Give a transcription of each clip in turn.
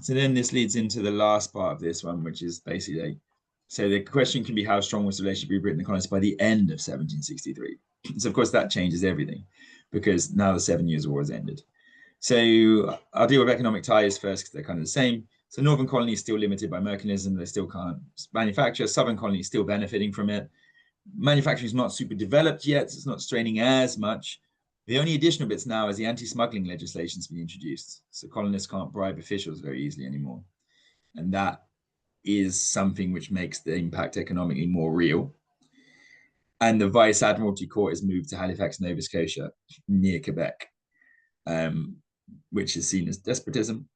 So then this leads into the last part of this one, which is basically, so the question can be how strong was the relationship between Britain and the colonists by the end of 1763? So of course that changes everything because now the 7 Years' War has ended. So I'll deal with economic ties first because they're kind of the same. So northern colonies still limited by mercantilism. They still can't manufacture. Southern colonies still benefiting from it. Manufacturing is not super developed yet. So it's not straining as much. The only additional bits now is the anti-smuggling legislation has been introduced. So colonists can't bribe officials very easily anymore. And that is something which makes the impact economically more real. And the Vice Admiralty Court is moved to Halifax, Nova Scotia, near Quebec, which is seen as despotism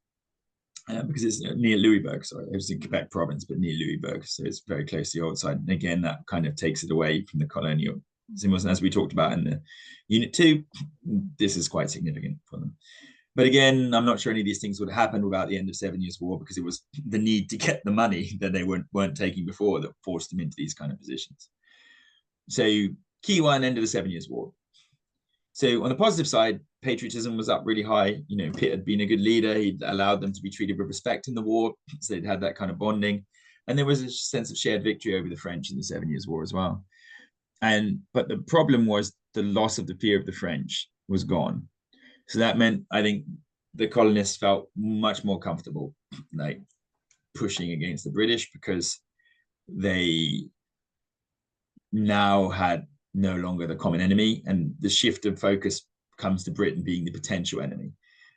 because it's near Louisbourg. Sorry, it was in Quebec province, but near Louisbourg. So it's very close to the old side. And again, that kind of takes it away from the colonial symbols. And as we talked about in the Unit 2, this is quite significant for them. But again, I'm not sure any of these things would have happened without the end of 7 Years' War because it was the need to get the money that they weren't taking before that forced them into these kind of positions. So key one, end of the 7 Years' War. So on the positive side, patriotism was up really high. You know, Pitt had been a good leader. He'd allowed them to be treated with respect in the war. So they'd had that kind of bonding. And there was a sense of shared victory over the French in the 7 Years' War as well. But the problem was the loss of the fear of the French was gone. So that meant, I think, the colonists felt much more comfortable, like pushing against the British because they now had no longer the common enemy, and the shift of focus comes to Britain being the potential enemy.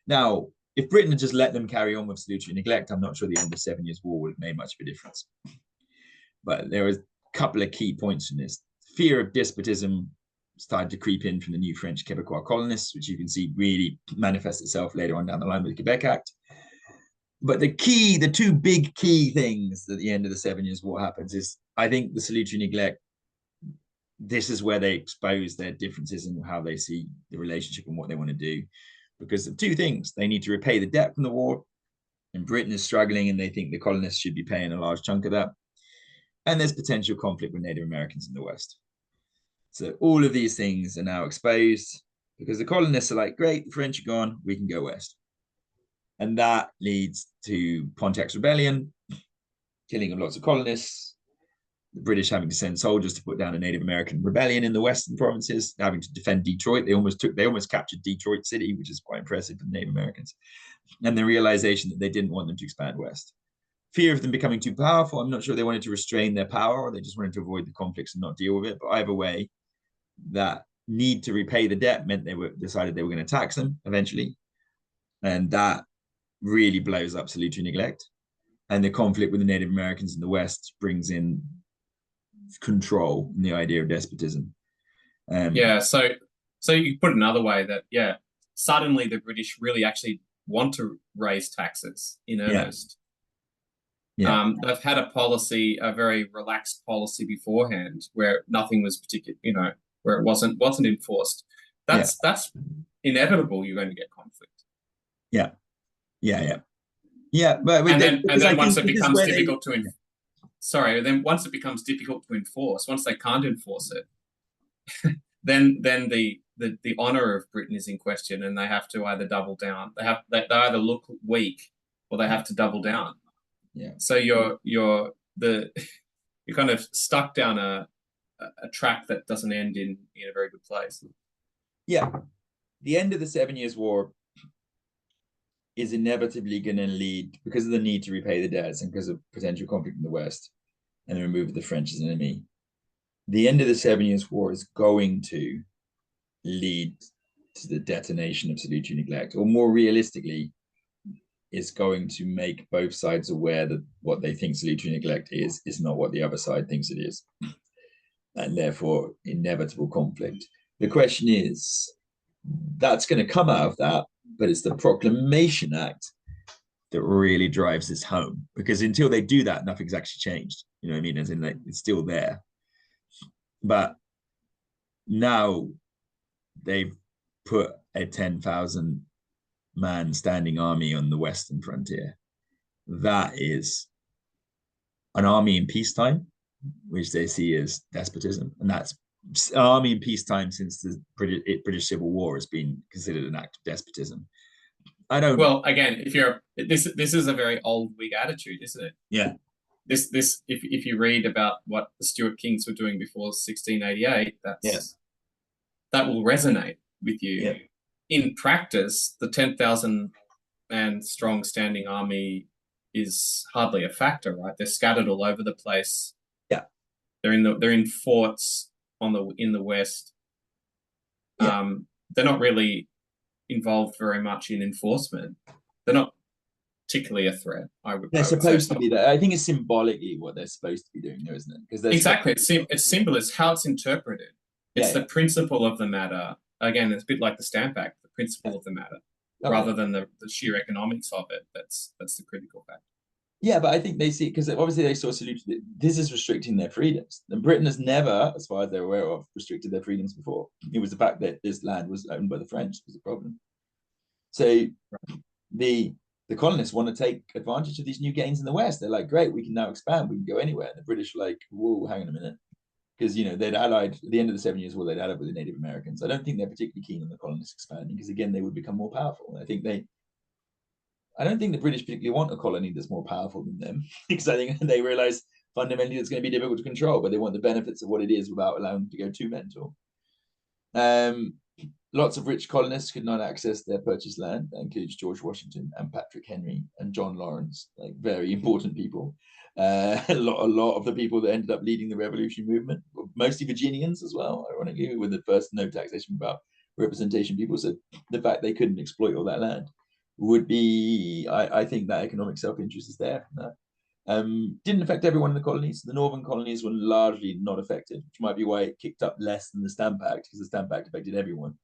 Now, if Britain had just let them carry on with salutary neglect, I'm not sure the end of 7 Years' War would have made much of a difference. But there was a couple of key points in this. Fear of despotism started to creep in from the new French Quebecois colonists, which you can see really manifests itself later on down the line with the Quebec Act. But the two big key things at the end of the 7 Years' War happens is, I think, the salutary neglect. This is where they expose their differences in how they see the relationship and what they want to do. Because of two things, they need to repay the debt from the war, and Britain is struggling, and they think the colonists should be paying a large chunk of that. And there's potential conflict with Native Americans in the West. So all of these things are now exposed because the colonists are like, great, the French are gone, we can go west. And that leads to Pontiac's rebellion, killing of lots of colonists, the British having to send soldiers to put down a Native American rebellion in the western provinces, having to defend Detroit. They almost captured Detroit City, which is quite impressive for the Native Americans. And the realization that they didn't want them to expand west. Fear of them becoming too powerful. I'm not sure they wanted to restrain their power or they just wanted to avoid the conflicts and not deal with it. But either way, that need to repay the debt meant they decided they were going to tax them eventually. And that really blows up salutary neglect. And the conflict with the Native Americans in the West brings in control and the idea of despotism. So you put it another way that, suddenly the British really actually want to raise taxes in earnest. They've had a very relaxed policy beforehand where nothing was particular, where it wasn't enforced. That's inevitable. You're going to get conflict. But then once it becomes difficult to once it becomes difficult to enforce, once they can't enforce it, then the honor of Britain is in question, and they have to either double down. They either look weak or they have to double down. So you're kind of stuck down a track that doesn't end in a very good place. The end of the 7 Years' War is inevitably going to lead, because of the need to repay the debts and because of potential conflict in the West and the removal of the French as an enemy, the end of the 7 Years' War is going to lead to the detonation of salutary neglect, or more realistically, is going to make both sides aware that what they think salutary neglect is not what the other side thinks it is, and therefore inevitable conflict. The question is, that's going to come out of that, but it's the Proclamation Act that really drives this home, because until they do that, nothing's actually changed. You know what I mean? As in, like, it's still there. But now they've put a 10,000 man standing army on the western frontier. That is an army in peacetime, which they see as despotism. And that's an army in peacetime since the British Civil War has been considered an act of despotism. I don't. Well, again, if you're this is a very old Whig attitude, isn't it? Yeah. This if you read about what the Stuart Kings were doing before 1688, that will resonate with you. Yeah. In practice, the 10,000 man strong standing army is hardly a factor, right? They're scattered all over the place. Yeah. They're in forts in the west. Yeah. They're not really involved very much in enforcement. They're not particularly a threat. They're supposed to be there. I think it's symbolically what they're supposed to be doing, though, isn't it? Because exactly, it's symbol. It's how it's interpreted. It's the principle of the matter. Again, it's a bit like the Stamp Act, the principle of the matter, rather than the sheer economics of it. That's the critical fact. Yeah, but I think they see, because obviously they saw solution. This is restricting their freedoms. And Britain has never, as far as they're aware of, restricted their freedoms before. It was the fact that this land was owned by the French was the problem. So the colonists want to take advantage of these new gains in the West. They're like, great, we can now expand. We can go anywhere. And the British are like, whoa, hang on a minute. Because, they'd allied, at the end of the 7 Years' War, they'd allied with the Native Americans. I don't think they're particularly keen on the colonists expanding, because, again, they would become more powerful. I don't think the British particularly want a colony that's more powerful than them, because I think they realize fundamentally it's going to be difficult to control, but they want the benefits of what it is without allowing them to go too mental. Lots of rich colonists could not access their purchased land. That includes George Washington and Patrick Henry and John Lawrence, like very important people. A lot of the people that ended up leading the revolutionary movement were mostly Virginians as well, ironically, who were the first no taxation without representation people. So the fact they couldn't exploit all that land would be, I think that economic self-interest is there from that. Didn't affect everyone in the colonies. The northern colonies were largely not affected, which might be why it kicked up less than the Stamp Act, because the Stamp Act affected everyone.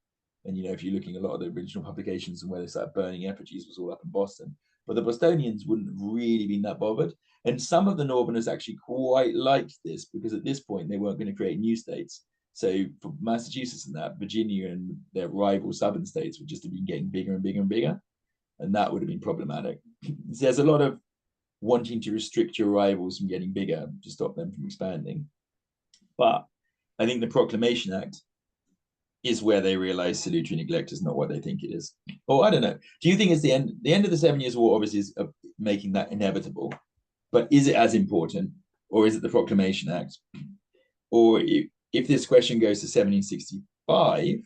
And, if you're looking at a lot of the original publications and where they started burning effigies was all up in Boston. But the Bostonians wouldn't have really been that bothered. And some of the Northerners actually quite liked this, because at this point they weren't going to create new states. So for Massachusetts and that, Virginia and their rival southern states would just have been getting bigger and bigger and bigger. And that would have been problematic. There's a lot of wanting to restrict your rivals from getting bigger to stop them from expanding. But I think the Proclamation Act is where they realize salutary neglect is not what they think it is. Or I don't know. Do you think it's the end of the 7 Years' War obviously is making that inevitable, but is it as important, or is it the Proclamation Act? Or if this question goes to 1765,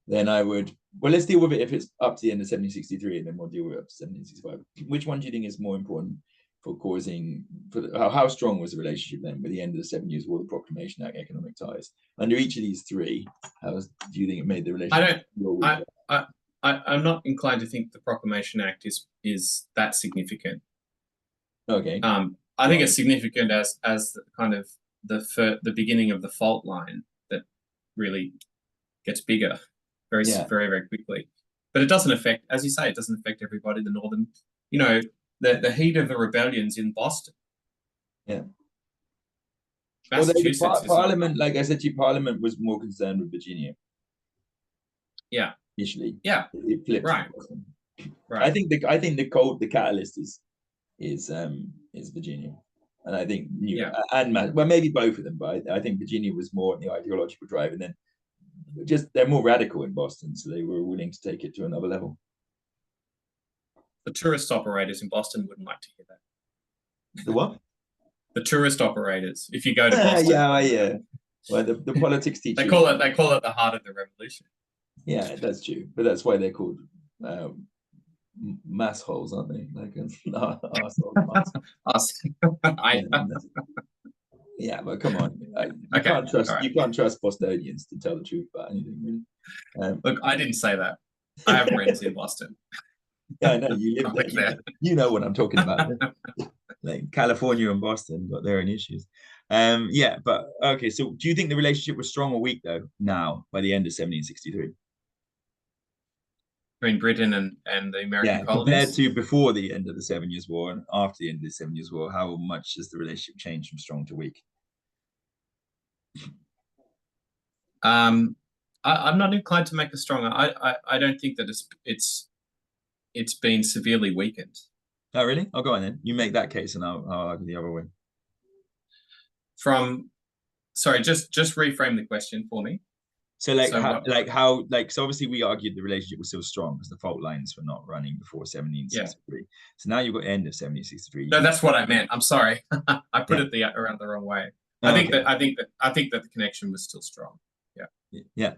then I would, well, let's deal with it if it's up to the end of 1763, and then we'll deal with it up to 1765. Which one do you think is more important for causing, how strong was the relationship then with the end of the 7 Years' War, the Proclamation Act, economic ties? Under each of these three, do you think it made the relationship? I'm not inclined to think the Proclamation Act is that significant. Okay. I think it's significant as kind of the beginning of the fault line that really gets bigger very, very quickly. But it doesn't affect, as you say, it doesn't affect everybody. The northern, the heat of the rebellions in Boston. Yeah. Massachusetts Parliament, like I said to you, Parliament was more concerned with Virginia. Yeah. Initially. Yeah. It flipped. Right. I think the catalyst is Virginia. And I think well, maybe both of them, but I think Virginia was more in the ideological drive, and then they're more radical in Boston, so they were willing to take it to another level. The tourist operators in Boston wouldn't like to hear that. The what? The tourist operators. If you go to Boston, yeah. Well, the politics teachers. They call it the heart of the revolution. Yeah, that's true, but that's why they're called mass holes, aren't they? Like yeah, but come on, you can't trust Bostonians to tell the truth about anything, really. Look, I didn't say that. I have friends in Boston. Yeah, I know you live there. You know what I'm talking about. Like California and Boston got their own issues. Yeah, but okay. So, do you think the relationship was strong or weak though? Now, by the end of 1763, between Britain and the American colonies, compared to before the end of the 7 Years' War and after the end of the 7 Years' War, how much has the relationship changed from strong to weak? I'm not inclined to make a strong. I don't think that it's been severely weakened. Oh, really? I'll go on then. You make that case, and I'll argue the other way. Sorry, just reframe the question for me. So like So so obviously we argued the relationship was still strong because the fault lines were not running before 1763. So now you've got end of 1763. No, that's what I meant. I'm sorry. I put Yeah. it around the wrong way. Oh, I think okay. that the connection was still strong. Yeah. Yeah.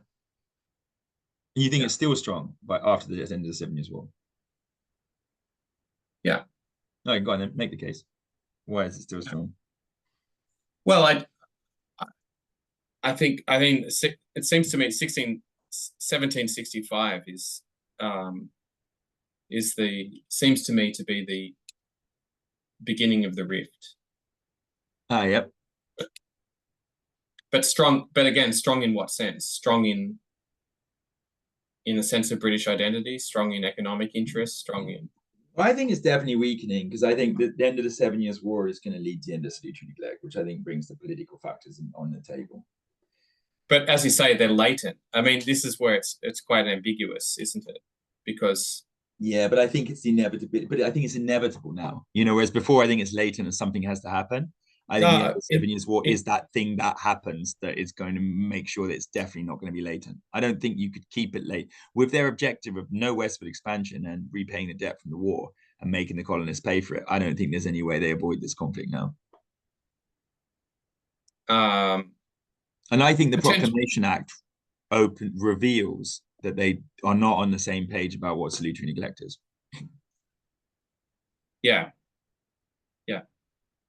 You think it's still strong but after the end of the 7 Years' War? Yeah. No, go on then, make the case. Why is it still strong? Well, I think it seems to me 1765 seems to me to be the beginning of the rift. Yep. But strong, but again, strong in what sense? Strong in the sense of British identity, strong in economic interests, strong in. Well, I think it's definitely weakening because I think that the end of the 7 Years' War is going to lead to the end of salutary neglect, which I think brings the political factors on the table. But as you say, they're latent. I mean, this is where it's quite ambiguous, isn't it? Because yeah, but I think it's inevitable. But I think it's inevitable now. Whereas before I think it's latent and something has to happen. I think the end of the 7 Years' War is that thing that happens that is going to make sure that it's definitely not going to be latent. I don't think you could keep it late with their objective of no westward expansion and repaying the debt from the war and making the colonists pay for it. I don't think there's any way they avoid this conflict now. And I think the Proclamation Act reveals that they are not on the same page about what salutary neglect is. Yeah. Yeah.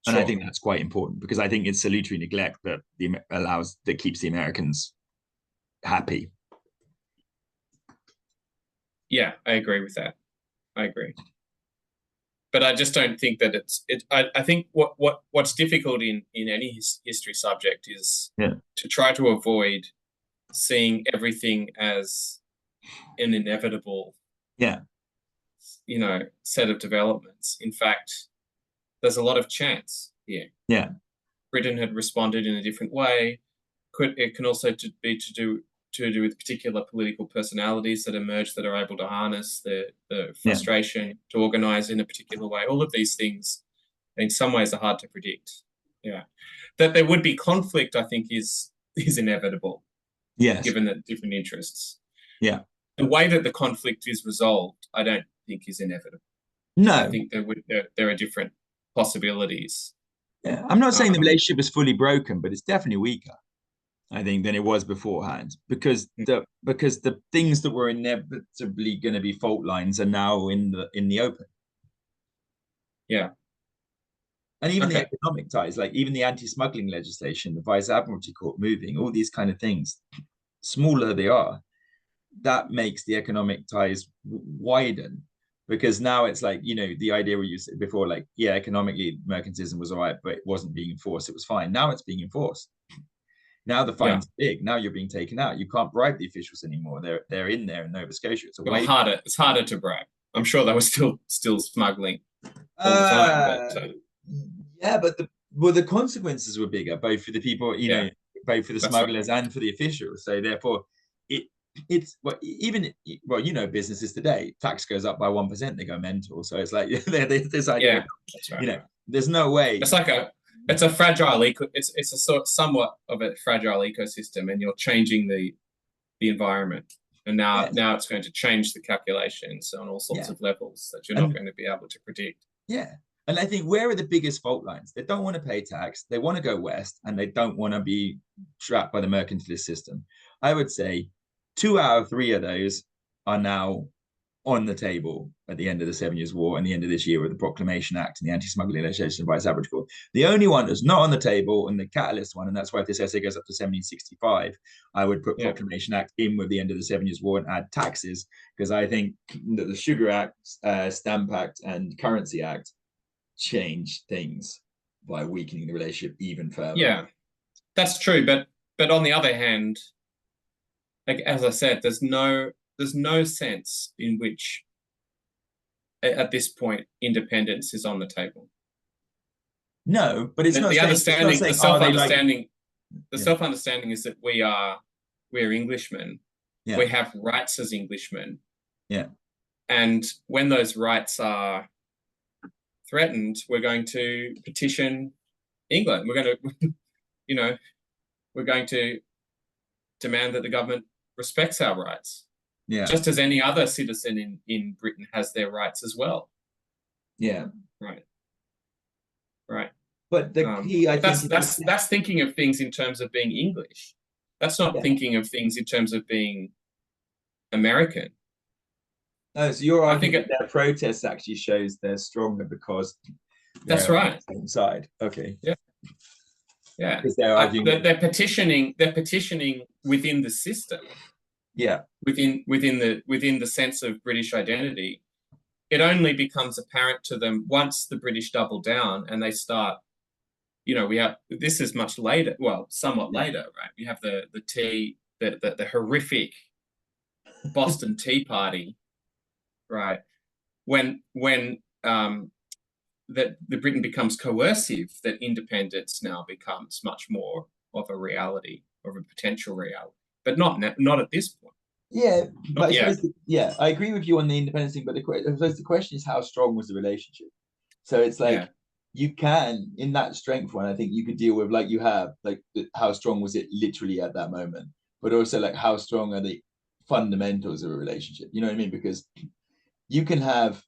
And I think that's quite important because I think it's salutary neglect that keeps the Americans happy. Yeah, I agree with that. I agree. But I just don't think that I think what's difficult in any history subject is to try to avoid seeing everything as an inevitable set of developments. In fact, there's a lot of chance here. Yeah. Britain had responded in a different way. It can also be to do with particular political personalities that emerge that are able to harness the frustration to organize in a particular way. All of these things, in some ways, are hard to predict. Yeah. That there would be conflict, I think, is inevitable. Yes. Given the different interests. Yeah. The way that the conflict is resolved, I don't think is inevitable. No. I think there are different possibilities. Yeah. I'm not saying the relationship is fully broken, but it's definitely weaker, I think, than it was beforehand because the things that were inevitably going to be fault lines are now in the open. Yeah. And even the economic ties, like even the anti-smuggling legislation, the Vice Admiralty Court moving, all these kind of things, smaller they are, that makes the economic ties widen. Because now it's like, the idea where you said before, like, yeah, economically, mercantilism was all right, but it wasn't being enforced. It was fine. Now it's being enforced. Now the fine's big. Now you're being taken out. You can't bribe the officials anymore. They're in there in Nova Scotia. It's harder to bribe. I'm sure they were still smuggling all the time. But yeah, but the consequences were bigger, both for the people, both for the smugglers and for the officials. So therefore, businesses today, tax goes up by 1%, they go mental. So it's like this idea. There's no way. It's a fragile it's a somewhat of a fragile ecosystem, and you're changing the environment. And now it's going to change the calculations on all sorts of levels that you're not going to be able to predict. Yeah. And I think where are the biggest fault lines? They don't want to pay tax. They want to go west, and they don't want to be trapped by the mercantilist system. I would say 2 out of 3 of those are now on the table at the end of the 7 Years' War and the end of this year with the Proclamation Act and the anti-smuggling legislation by Vice Court. The only one that's not on the table, and the catalyst one, and that's why if this essay goes up to 1765, I would put Proclamation Act in with the end of the 7 Years' War and add taxes, because I think that the Sugar Act, Stamp Act, and Currency Act change things by weakening the relationship even further. Yeah, that's true. But on the other hand, like as I said, there's no sense in which at this point independence is on the table. No, but it's not the understanding, the self-understanding. The self-understanding is that we're Englishmen. We have rights as Englishmen. Yeah. And when those rights are threatened, we're going to petition England. We're going to, we're going to demand that the government respects our rights. Yeah. Just as any other citizen in Britain has their rights as well. Yeah. Right. Right. But the key, I think, that's thinking of things in terms of being English. That's not thinking of things in terms of being American. Oh, so your argument that their protest actually shows they're stronger because that's right. On the same side. Okay. Yeah. Yeah. Because they're arguing they're petitioning within the system. Yeah. Within the sense of British identity. It only becomes apparent to them once the British double down and they start, this is much later, well, somewhat later, right? We have the horrific Boston Tea Party, right? When that the Britain becomes coercive, that independence now becomes much more of a reality, of a potential reality, but not at this point. Yeah, but I agree with you on the independence thing, but I suppose the question is how strong was the relationship? So it's like you can, in that strength one, I think you could deal with how strong was it literally at that moment, but also like how strong are the fundamentals of a relationship? You know what I mean? Because you can have,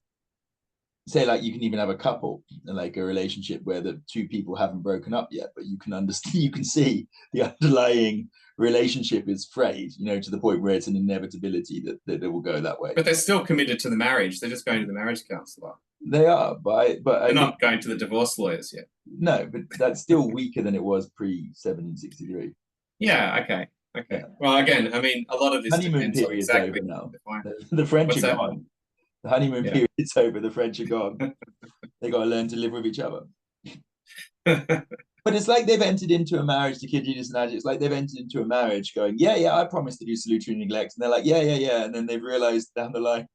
say, like you can even have a couple and like a relationship where the two people haven't broken up yet, but you can understand, you can see the underlying relationship is frayed, to the point where it's an inevitability that it will go that way. But they're still committed to the marriage. They're just going to the marriage counselor. They are, but they're not going to the divorce lawyers yet. No, but that's still weaker than it was pre-1763. Yeah. Okay. Yeah. Well, again, I mean, a lot of this honeymoon period's over now. The French are gone. The honeymoon period's over. The French are gone. They got to learn to live with each other. But it's like they've entered into a marriage, to kid you this analogy, it's like they've entered into a marriage going, I promised to do salutary neglect. And they're like, yeah. And then they've realized down the line,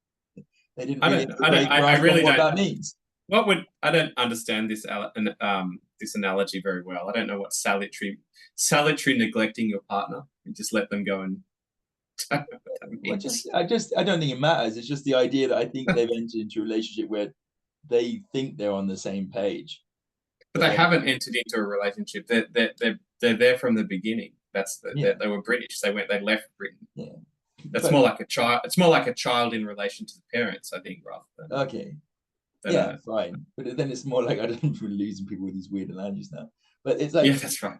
they didn't I really what don't that means. I don't understand this analogy very well. I don't know what salutary neglecting your partner and just let them go and I don't think it matters. It's just the idea that I think they've entered into a relationship where they think they're on the same page. But they haven't entered into a relationship. They're there from the beginning. They were British. They left Britain. Yeah. That's more like a child. It's more like a child in relation to the parents, I think, rather than fine. But then it's more like I don't know if we're losing people with these weird analogies now. But it's like that's right.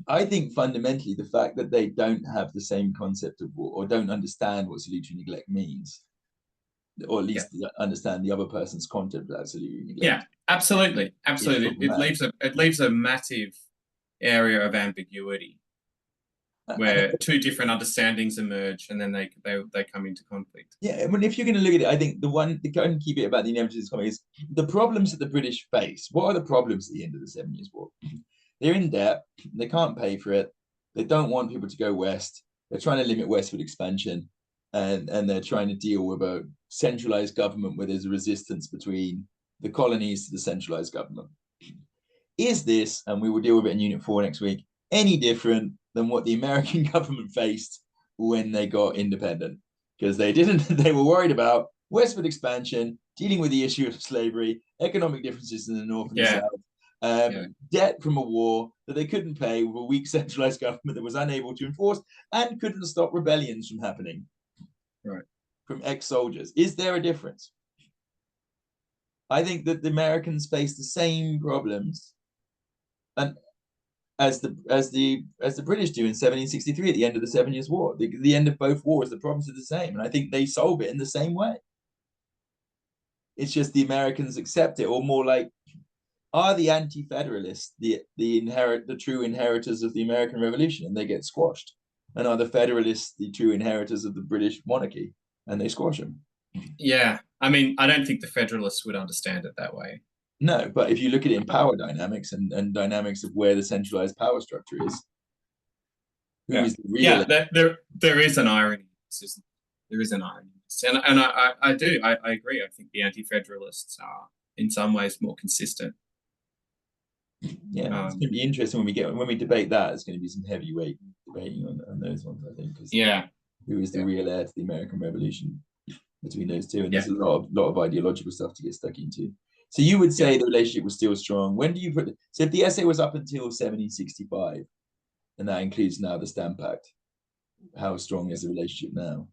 I think fundamentally the fact that they don't have the same concept of war or don't understand what salutary neglect means, or at least understand the other person's concept of salutary neglect. Yeah, absolutely. It leaves a massive area of ambiguity where two different understandings emerge and then they come into conflict. Yeah, I mean, if you're going to look at it, I think the kind of key bit about the inevitability of is the problems that the British face. What are the problems at the end of the 7 Years' War? They're in debt. They can't pay for it. They don't want people to go west. They're trying to limit westward expansion, and they're trying to deal with a centralized government where there's a resistance between the colonies to the centralized government. Is this, and we will deal with it in Unit 4 next week, any different than what the American government faced when they got independent? Because they were worried about westward expansion, dealing with the issue of slavery, economic differences in the north and the south, debt from a war that they couldn't pay with a weak centralized government that was unable to enforce and couldn't stop rebellions from happening from ex-soldiers. Is there a difference? I think that the Americans face the same problems and as the British do in 1763 at the end of the 7 Years' War. The end of both wars, the problems are the same, and I think they solve it in the same way. It's just the Americans accept it, or more like, are the anti-federalists the true inheritors of the American Revolution, and they get squashed? And are the federalists the true inheritors of the British monarchy, and they squash them? Yeah, I mean, I don't think the federalists would understand it that way. No, but if you look at it in power dynamics and dynamics of where the centralized power structure is, who is the real? Yeah, there is an irony. There is an irony, and I agree. I think the anti-federalists are in some ways more consistent. Yeah, it's going to be interesting when we debate that. It's going to be some heavyweight debating on those ones, I think. Who is the real heir to the American Revolution between those two? And there's a lot of ideological stuff to get stuck into. So you would say the relationship was still strong. When do you put it? So if the essay was up until 1765, and that includes now the Stamp Act. How strong is the relationship now?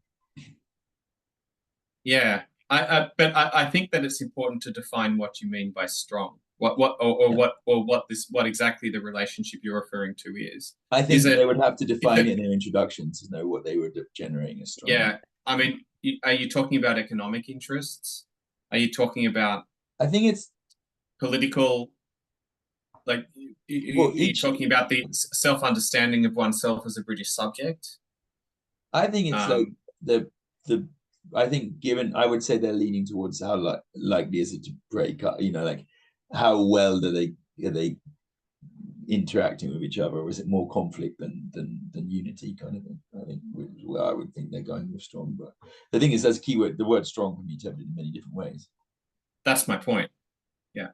Yeah, I think that it's important to define what you mean by strong. What exactly the relationship you're referring to is. I think they would have to define it in their introduction to know what they were generating as strong. Yeah, I mean, are you talking about economic interests? Are you talking about? I think it's political. Like, you're talking about the self-understanding of oneself as a British subject. I think it's like the. I think I would say they're leaning towards how likely is it to break up. You know, like how well are they interacting with each other, or is it more conflict than unity kind of thing? I think I would think they're going with strong, but the thing is, that's a key word. The word strong can be interpreted in many different ways. That's my point. Yeah.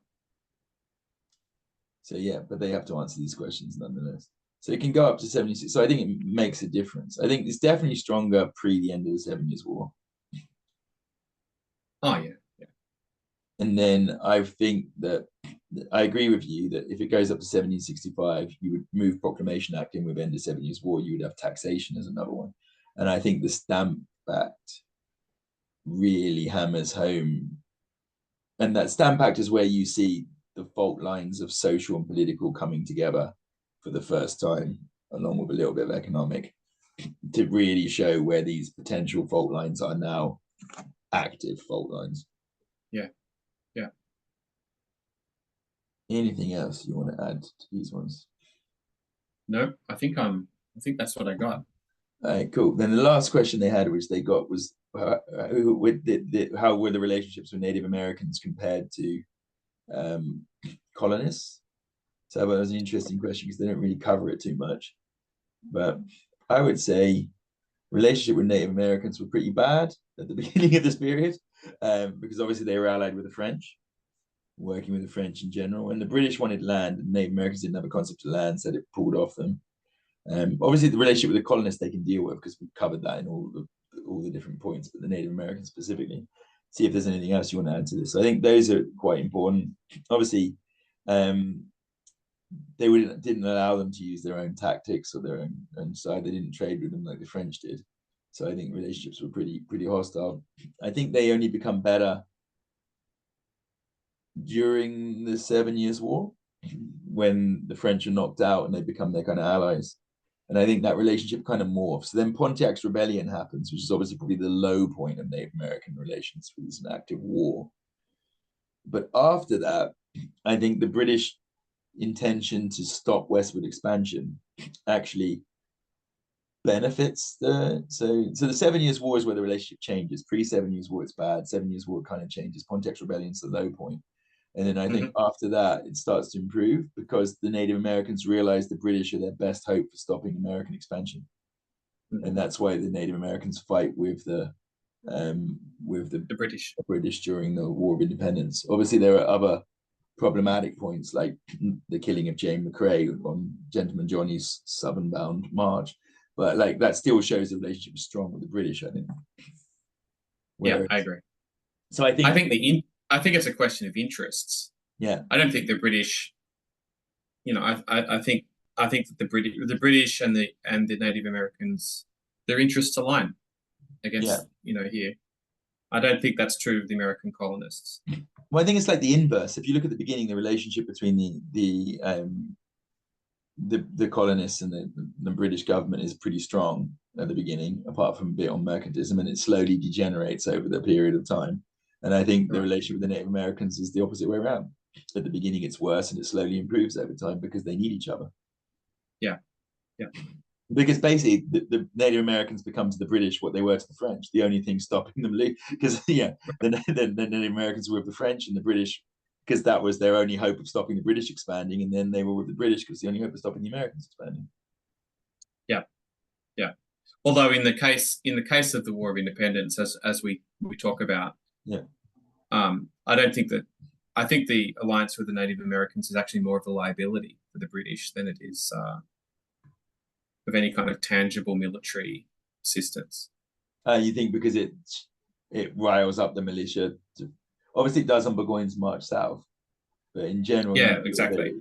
So yeah, but they have to answer these questions nonetheless. So it can go up to 76. So I think it makes a difference. I think it's definitely stronger pre the end of the 7 Years' War. Oh yeah, yeah. And then I think that I agree with you that if it goes up to 1765, you would move Proclamation Act in with end of 7 Years' War. You would have taxation as another one. And I think the Stamp Act really hammers home. And that Stamp Act is where you see the fault lines of social and political coming together for the first time, along with a little bit of economic, to really show where these potential fault lines are now active fault lines. Yeah. Yeah. Anything else you want to add to these ones? No, I think that's what I got. All right, cool. Then the last question they had, which they got, was how were the relationships with Native Americans compared to colonists? So that was an interesting question because they don't really cover it too much. But I would say relationship with Native Americans were pretty bad at the beginning of this period, because obviously they were allied with the French, working with the French in general. And the British wanted land, and Native Americans didn't have a concept of land, so it pulled off them. Obviously, the relationship with the colonists they can deal with because we've covered that in all the different points, but the Native Americans specifically. See if there's anything else you want to add to this. So I think those are quite important. Obviously, they didn't allow them to use their own tactics or their own side. They didn't trade with them like the French did. So I think relationships were pretty hostile. I think they only become better during the 7 Years' War when the French are knocked out and they become their kind of allies. And I think that relationship kind of morphs. So then Pontiac's Rebellion happens, which is obviously probably the low point of Native American relations, because it's an active war. But after that, I think the British intention to stop westward expansion actually benefits so the 7 Years' War is where the relationship changes. Pre 7 Years' War it's bad. 7 Years' War kind of changes. Pontiac's Rebellion is the low point. And then I think after that, it starts to improve because the Native Americans realize the British are their best hope for stopping American expansion. And that's why the Native Americans fight with the British during the War of Independence. Obviously, there are other problematic points like the killing of Jane McCrae on Gentleman Johnny's southern-bound march. But like that still shows the relationship is strong with the British, I think. Yeah, I agree. So I think it's a question of interests. Yeah, I don't think the British. I think that the British and the Native Americans, their interests align against here. I don't think that's true of the American colonists. Well, I think it's like the inverse. If you look at the beginning, the relationship between the colonists and the British government is pretty strong at the beginning, apart from a bit on mercantilism, and it slowly degenerates over the period of time. And I think the relationship with the Native Americans is the opposite way around. At the beginning, it's worse, and it slowly improves over time because they need each other. Yeah, yeah. Because basically, the Native Americans become to the British what they were to the French. The only thing stopping them, because the Native Americans were with the French and the British, because that was their only hope of stopping the British expanding, and then they were with the British because the only hope of stopping the Americans expanding. Yeah, yeah. Although in the case of the War of Independence, as we talk about, I think the alliance with the Native Americans is actually more of a liability for the British than it is of any kind of tangible military assistance. You think because it riles up the militia? Obviously, it does on Burgoyne's march south, but in general, yeah, exactly.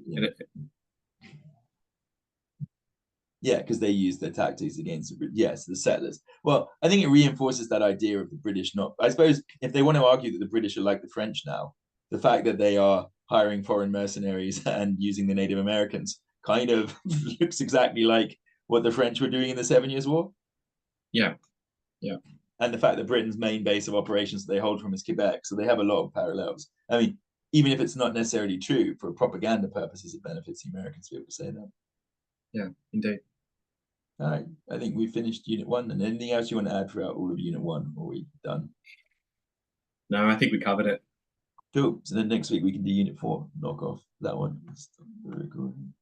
Yeah, because they use their tactics against the settlers. Well, I think it reinforces that idea of the British not. I suppose if they want to argue that the British are like the French now, the fact that they are hiring foreign mercenaries and using the Native Americans kind of looks exactly like what the French were doing in the 7 Years' War. Yeah, yeah. And the fact that Britain's main base of operations that they hold from is Quebec, so they have a lot of parallels. I mean, even if it's not necessarily true, for propaganda purposes, it benefits the Americans to be able to say that. Yeah, indeed. All right, I think we finished Unit 1. And anything else you want to add throughout all of Unit 1, or are we done? No, I think we covered it. Cool. So then next week we can do Unit 4, knock off that one. Stop the recording.